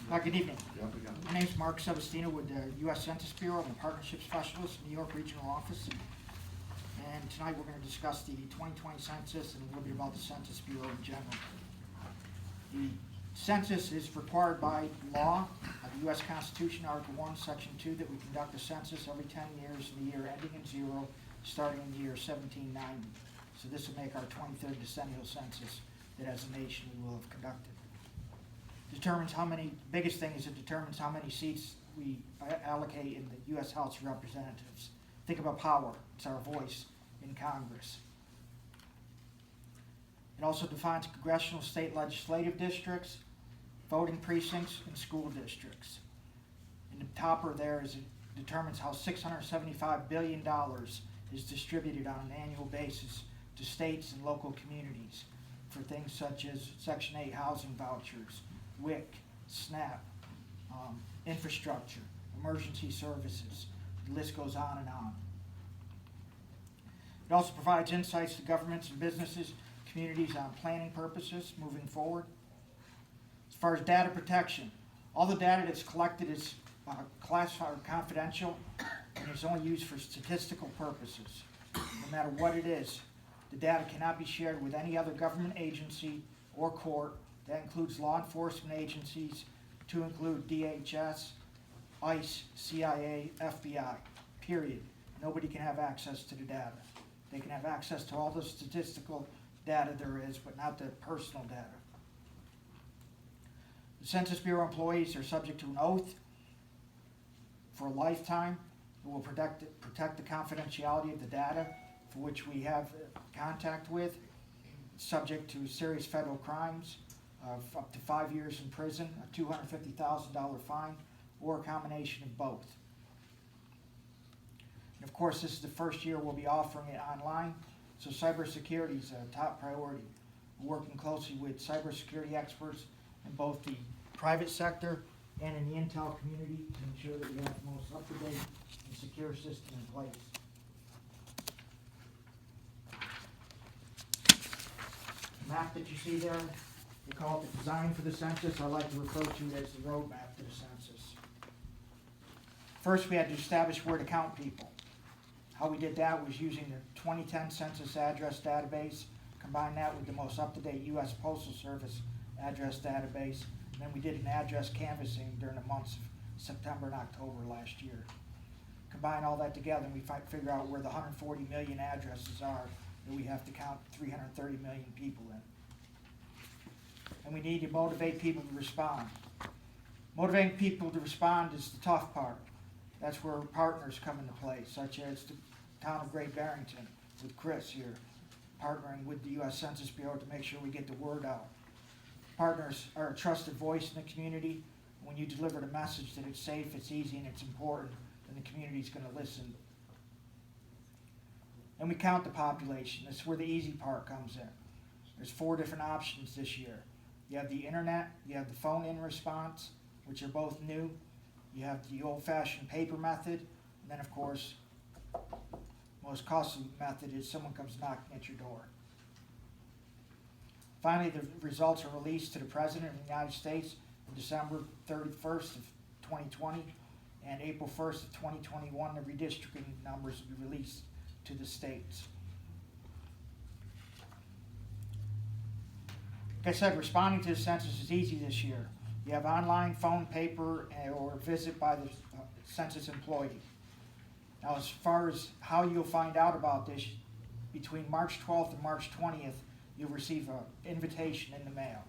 Good evening. Yep, we got it. My name is Mark Sebastino with the U.S. Census Bureau. I'm a partnership specialist in New York Regional Office. And tonight we're going to discuss the 2020 census and a little bit about the Census Bureau in general. The census is required by law of the U.S. Constitution, Article 1, Section 2, that we conduct a census every 10 years in the year ending in 0, starting in the year 1790. So this will make our 23rd decennial census that as a nation we will have conducted. Determines how many, biggest thing is it determines how many seats we allocate in the U.S. House of Representatives. Think about power, it's our voice in Congress. It also defines congressional state legislative districts, voting precincts, and school districts. And the topper there is it determines how $675 billion is distributed on an annual basis to states and local communities for things such as Section 8 housing vouchers, WIC, SNAP, infrastructure, emergency services. The list goes on and on. It also provides insights to governments and businesses, communities on planning purposes moving forward. As far as data protection, all the data that's collected is classified or confidential and is only used for statistical purposes. No matter what it is, the data cannot be shared with any other government agency or court. That includes law enforcement agencies, to include DHS, ICE, CIA, FBI, period. Nobody can have access to the data. They can have access to all the statistical data there is, but not the personal data. The Census Bureau employees are subject to an oath for a lifetime. It will protect the confidentiality of the data for which we have contact with, subject to serious federal crimes of up to 5 years in prison, a $250,000 fine, or a combination of both. And of course, this is the first year we'll be offering it online, so cybersecurity is a top priority. We're working closely with cybersecurity experts in both the private sector and in the intel community to ensure that we have the most up-to-date and secure system in place. The map that you see there, we call it the design for the census. I like to refer to it as the roadmap to the census. First, we had to establish where to count people. How we did that was using the 2010 Census Address Database, combine that with the most up-to-date U.S. Postal Service address database, and then we did an address canvassing during the months of September and October last year. Combine all that together and we figure out where the 140 million addresses are that we have to count 330 million people in. And we need to motivate people to respond. Motivating people to respond is the tough part. That's where partners come into play, such as the town of Great Barrington with Chris here, partnering with the U.S. Census Bureau to make sure we get the word out. Partners are a trusted voice in the community. When you deliver the message that it's safe, it's easy, and it's important, then the community's going to listen. And we count the population. That's where the easy part comes in. There's 4 different options this year. You have the internet, you have the phone-in response, which are both new. You have the old-fashioned paper method, and then of course, most costly method is someone comes knocking at your door. Finally, the results are released to the President of the United States on December 31st of 2020, and April 1st of 2021, the redistricting numbers will be released to the states. Like I said, responding to the census is easy this year. You have online, phone, paper, or visit by the census employee. Now, as far as how you'll find out about this, between March 12th and March 20th, you'll receive an invitation in the mail.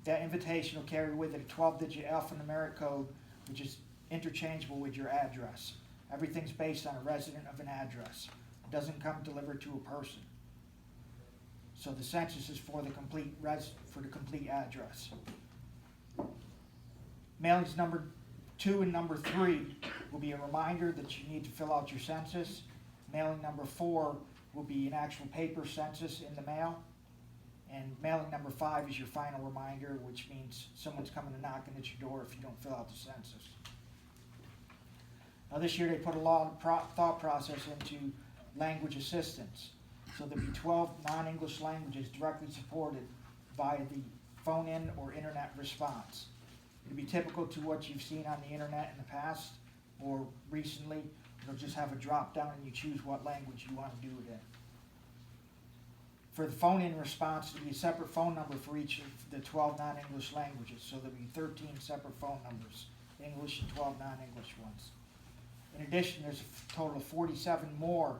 That invitation will carry with it a 12-digit alphanumeric code, which is interchangeable with your address. Everything's based on a resident of an address. It doesn't come delivered to a person. So the census is for the complete address. Mailings number 2 and number 3 will be a reminder that you need to fill out your census. Mailing number 4 will be an actual paper census in the mail. And mailing number 5 is your final reminder, which means someone's coming and knocking at your door if you don't fill out the census. Now this year they put a lot of thought process into language assistance. So there'll be 12 non-English languages directly supported via the phone-in or internet response. It'll be typical to what you've seen on the internet in the past or recently. It'll just have a drop down and you choose what language you want to do it in. For the phone-in response, there'll be a separate phone number for each of the 12 non-English languages. So there'll be 13 separate phone numbers, English and 12 non-English ones. In addition, there's a total of 47 more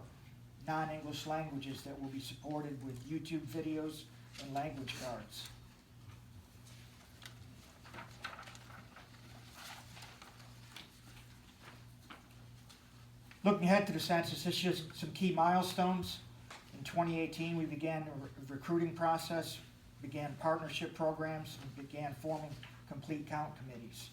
non-English languages that will be supported with YouTube videos and language cards. Looking ahead to the census, this is some key milestones. In 2018, we began a recruiting process, began partnership programs, and began forming complete count committees.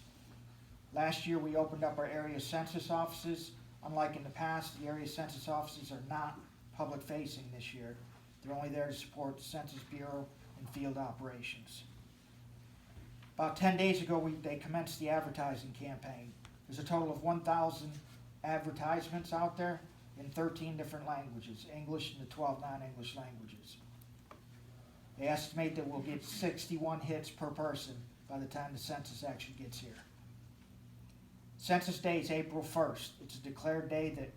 Last year, we opened up our area census offices. Unlike in the past, the area census offices are not public-facing this year. They're only there to support the Census Bureau and field operations. About 10 days ago, they commenced the advertising campaign. There's a total of 1,000 advertisements out there in 13 different languages, English and the 12 non-English languages. They estimate that we'll get 61 hits per person by the time the census actually gets here. Census Day is April 1st. It's a declared day that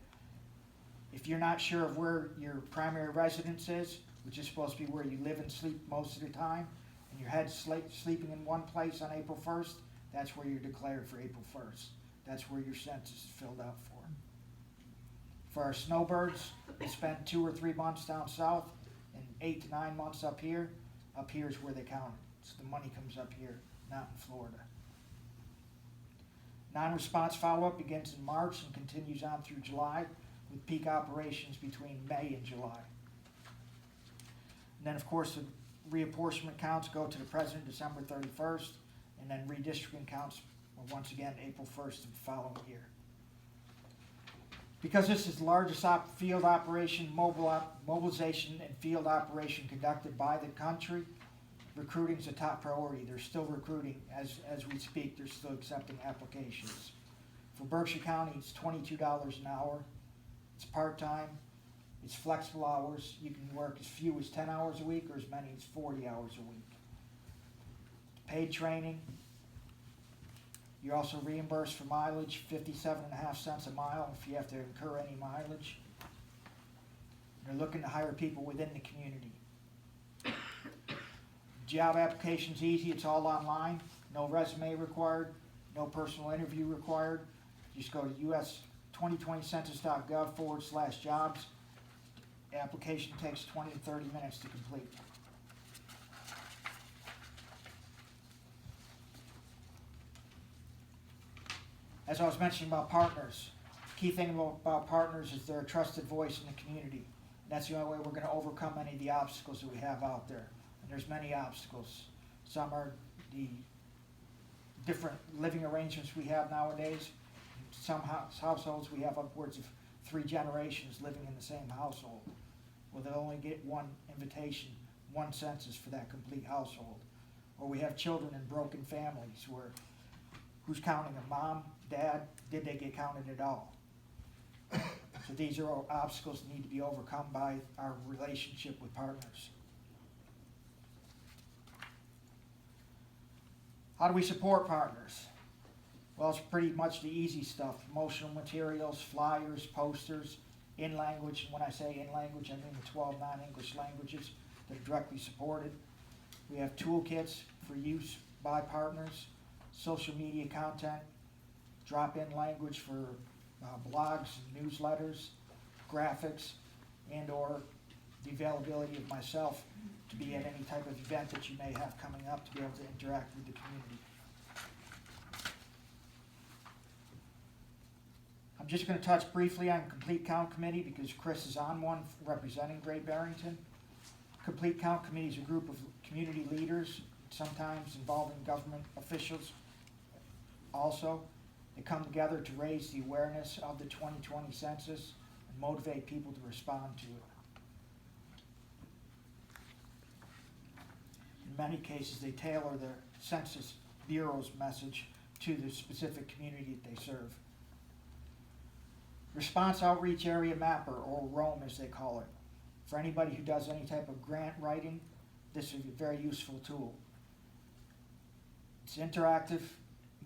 if you're not sure of where your primary residence is, which is supposed to be where you live and sleep most of the time, and your head's sleeping in one place on April 1st, that's where you're declared for April 1st. That's where your census is filled out for. For our snowbirds, they spend 2 or 3 months down south and 8 to 9 months up here. Up here is where they count it. So the money comes up here, not in Florida. Non-response follow-up begins in March and continues on through July, with peak operations between May and July. And then, of course, the reapportionment counts go to the president December 31st, and then redistricting counts once again April 1st of the following year. Because this is the largest field operation, mobilization and field operation conducted by the country, recruiting is a top priority. They're still recruiting as we speak. They're still accepting applications. For Berkshire County, it's $22 an hour. It's part-time. It's flexible hours. You can work as few as 10 hours a week or as many as 40 hours a week. Paid training. You're also reimbursed for mileage, 57.5 cents a mile if you have to incur any mileage. They're looking to hire people within the community. Job application's easy, it's all online, no resume required, no personal interview required. Just go to us2020census.gov/jobs. Application takes 20 to 30 minutes to complete. As I was mentioning about partners, the key thing about partners is they're a trusted voice in the community. And that's the only way we're going to overcome any of the obstacles that we have out there. And there's many obstacles. Some are the different living arrangements we have nowadays. Some households we have upwards of 3 generations living in the same household. Well, they'll only get one invitation, one census for that complete household. Or we have children in broken families where who's counting them? Mom, dad, did they get counted at all? So these are all obstacles that need to be overcome by our relationship with partners. How do we support partners? Well, it's pretty much the easy stuff. Promotional materials, flyers, posters, in language. And when I say in language, I mean the 12 non-English languages that are directly supported. We have toolkits for use by partners, social media content, drop-in language for blogs and newsletters, graphics, and or the availability of myself to be at any type of event that you may have coming up to be able to interact with the community. I'm just going to touch briefly on Complete Count Committee because Chris is on one representing Great Barrington. Complete Count Committee is a group of community leaders, sometimes involving government officials also. They come together to raise the awareness of the 2020 census and motivate people to respond to it. In many cases, they tailor the Census Bureau's message to the specific community that they serve. Response Outreach Area Mapper, or ROAM as they call it. For anybody who does any type of grant writing, this is a very useful tool. It's interactive,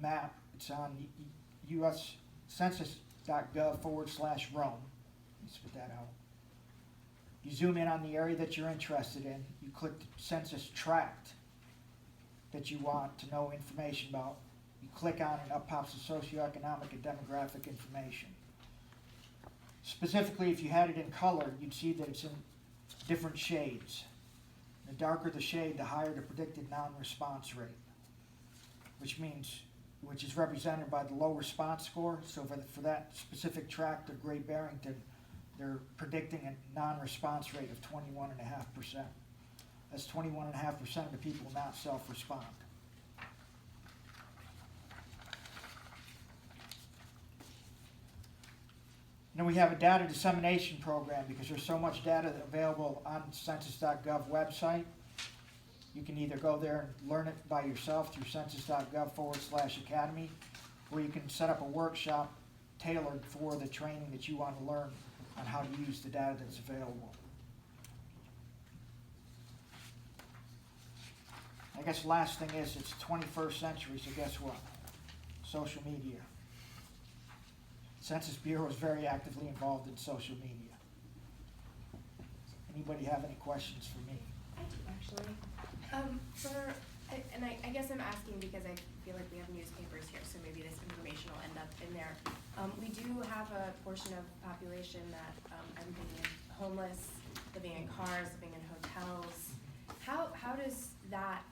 map. It's on US census.gov/Rome. Let me spit that out. You zoom in on the area that you're interested in. You click the census tract that you want to know information about. You click on it, up pops the socioeconomic and demographic information. Specifically, if you had it in color, you'd see that it's in different shades. The darker the shade, the higher the predicted non-response rate, which is represented by the low response score. So for that specific tract of Great Barrington, they're predicting a non-response rate of 21.5%. That's 21.5% of the people not self-respond. Then we have a data dissemination program because there's so much data available on the census.gov website. You can either go there and learn it by yourself through census.gov/academy, or you can set up a workshop tailored for the training that you want to learn on how to use the data that's available. I guess the last thing is it's 21st century, so guess what? Social media. Census Bureau is very actively involved in social media. Anybody have any questions for me? I do actually. I guess I'm asking because I feel like we have newspapers here, so maybe this information will end up in there. We do have a portion of population that everybody is homeless, living in cars, living in hotels. How does that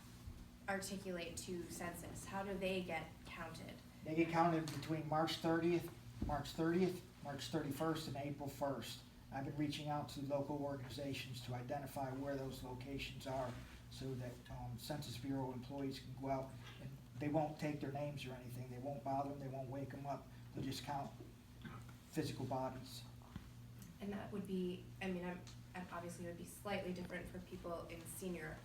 articulate to census? How do they get counted? They get counted between March 30th, March 31st, and April 1st. I've been reaching out to local organizations to identify where those locations are so that Census Bureau employees can go out, and they won't take their names or anything. They won't bother them. They won't wake them up. They'll just count physical bodies. And that would be, I'm obviously it would be slightly different for people in senior,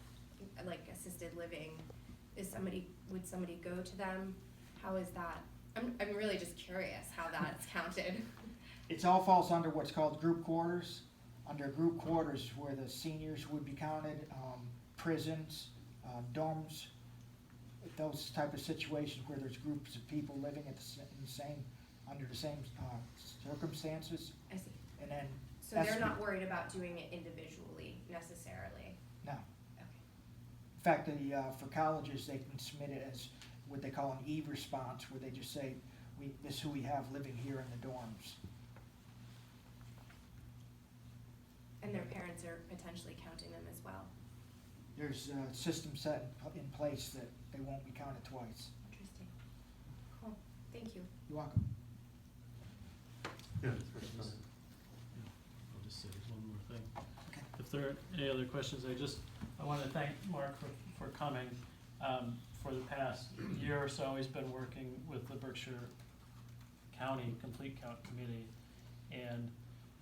like assisted living. Would somebody go to them? How is that? I'm really just curious how that's counted. It all falls under what's called group quarters. Under group quarters where the seniors would be counted, prisons, dorms, those type of situations where there's groups of people living under the same circumstances. I see. And then so they're not worried about doing it individually necessarily? No. Okay. In fact, for colleges, they can submit it as what they call an e-response, where they just say, this is who we have living here in the dorms. And their parents are potentially counting them as well? There's a system set in place that they won't be counted twice. Interesting. Cool. Thank you. You're welcome. Yeah. I'll just say one more thing. Okay. If there are any other questions, I want to thank Mark for coming. For the past year or so, he's been working with the Berkshire County Complete Count Committee, and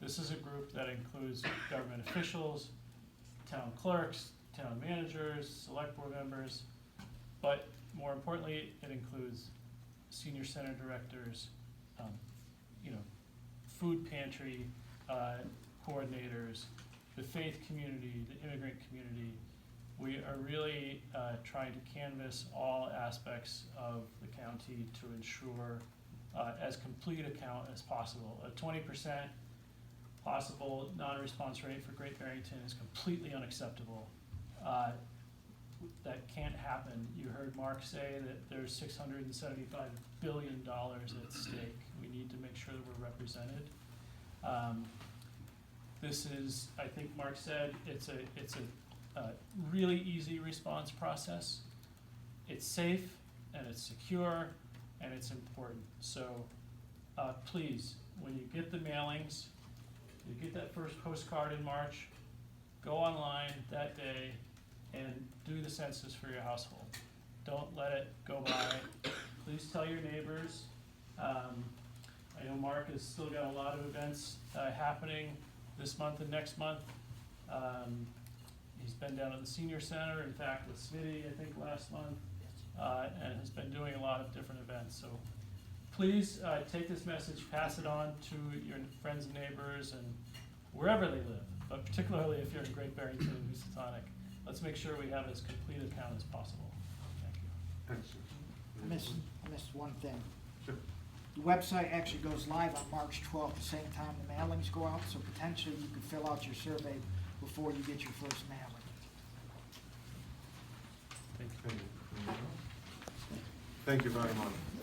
this is a group that includes government officials, town clerks, town managers, select board members, but more importantly, it includes senior center directors, food pantry coordinators, the faith community, the immigrant community. We are really trying to canvass all aspects of the county to ensure as complete a count as possible. A 20% possible non-response rate for Great Barrington is completely unacceptable. That can't happen. You heard Mark say that there's $675 billion at stake. We need to make sure that we're represented. This is, I think Mark said, it's a really easy response process. It's safe and it's secure and it's important. So please, when you get the mailings, you get that first postcard in March, go online that day and do the census for your household. Don't let it go by. Please tell your neighbors. I know Mark has still got a lot of events happening this month and next month. He's been down at the senior center, in fact with Smitty, I think last month, and has been doing a lot of different events. So please take this message, pass it on to your friends and neighbors and wherever they live, but particularly if you're in Great Barrington and Housatonic. Let's make sure we have as complete a count as possible. Thank you. Thanks. I missed one thing. Sure. The website actually goes live on March 12th, the same time the mailings go out, so potentially you could fill out your survey before you get your first mailing. Thank you. Thank you very much.